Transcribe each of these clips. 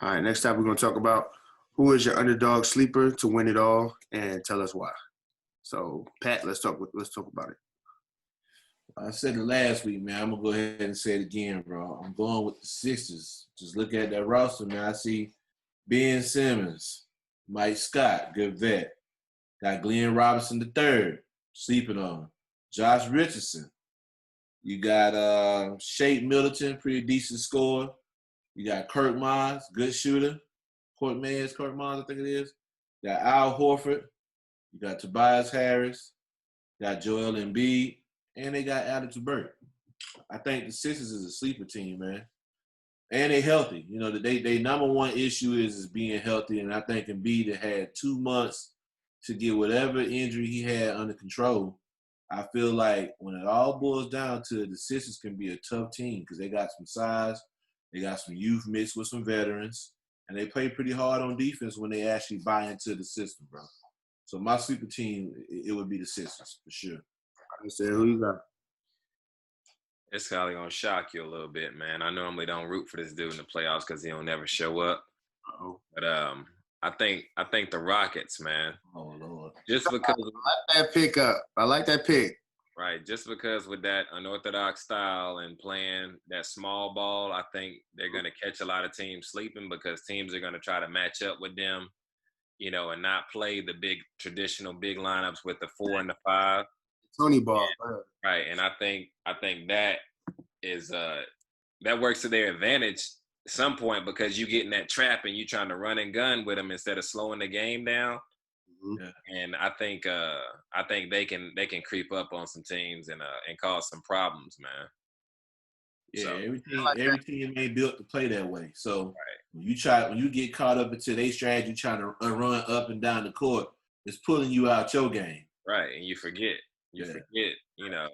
All right, next time we're going to talk about who is your underdog sleeper to win it all, and tell us why. So, Pat, let's talk about it. I said it last week, man. I'm gonna go ahead and say it again, bro. I'm going with the Sixers. Just look at that roster, man. I see Ben Simmons, Mike Scott, good vet. Got Glenn Robinson III, sleeping on. Josh Richardson. You got Shea Middleton, pretty decent scorer. You got Kurt Mines, good shooter. Kurt Mines, I think it is. You got Al Horford. You got Tobias Harris. You got Joel Embiid. And they got Alex Burke. I think the Sixers is a sleeper team, man. And they healthy. You know, they number one issue is being healthy. And I think Embiid had 2 months to get whatever injury he had under control. I feel like when it all boils down to it, the Sixers can be a tough team because they got some size, they got some youth mixed with some veterans, and they play pretty hard on defense when they actually buy into the system, bro. So my sleeper team, it would be the Sixers for sure. I said, who you got? It's probably gonna shock you a little bit, man. I normally don't root for this dude in the playoffs because he don't never show up. Uh-oh. But I think the Rockets, man. Oh Lord. Just because I like that pick up. I like that pick. Right, just because with that unorthodox style and playing that small ball, I think they're gonna catch a lot of teams sleeping because teams are gonna try to match up with them, you know, and not play the big traditional big lineups with the 4 and the 5. Tony ball. Right, and I think that is that works to their advantage at some point because you get in that trap and you trying to run and gun with them instead of slowing the game down. Mm-hmm. And I think they can creep up on some teams and cause some problems, man. Yeah, So, every team ain't built to play that way. So right. when you get caught up into their strategy trying to run up and down the court, it's pulling you out your game. Right, and you forget, you know,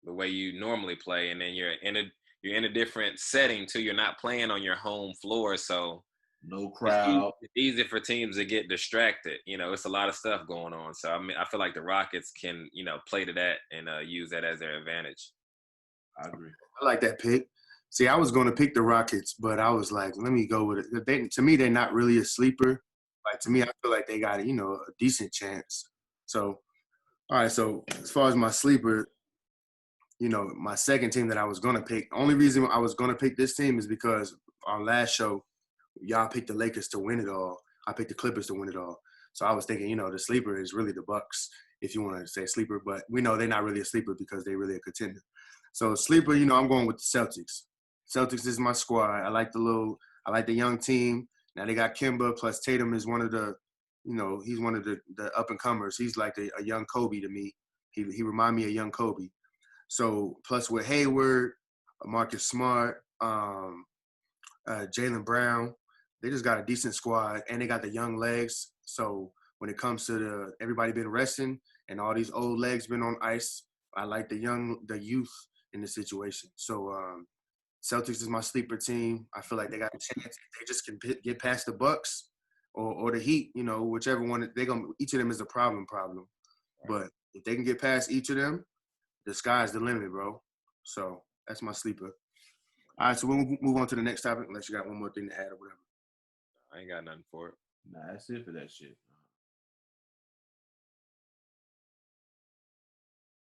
the way you normally play, and then you're in a different setting too. You're not playing on your home floor, so no crowd. It's easy for teams to get distracted. You know, it's a lot of stuff going on. So I mean, I feel like the Rockets can, you know, play to that and use that as their advantage. I agree. I like that pick. See, I was going to pick the Rockets, but I was like, let me go with it. To me, they're not really a sleeper. Like, to me, I feel like they got, you know, a decent chance. So, all right, so as far as my sleeper, you know, my second team that I was going to pick, only reason I was going to pick this team is because our last show, y'all picked the Lakers to win it all. I picked the Clippers to win it all. So I was thinking, you know, the sleeper is really the Bucks, if you want to say sleeper. But we know they're not really a sleeper because they're really a contender. So sleeper, you know, I'm going with the Celtics. Celtics is my squad. I like the young team. Now they got Kemba, plus Tatum is one of the, you know, he's one of the up-and-comers. He's like a young Kobe to me. He remind me of young Kobe. So plus with Hayward, Marcus Smart, Jaylen Brown, they just got a decent squad, and they got the young legs. So when it comes to everybody been resting and all these old legs been on ice, I like the youth in the situation. So Celtics is my sleeper team. I feel like they got a chance. They just can get past the Bucks or the Heat, you know, whichever one. Each of them is a problem. But if they can get past each of them, the sky's the limit, bro. So that's my sleeper. All right, so we'll move on to the next topic unless you got one more thing to add or whatever. I ain't got nothing for it. Nah, that's it for that shit.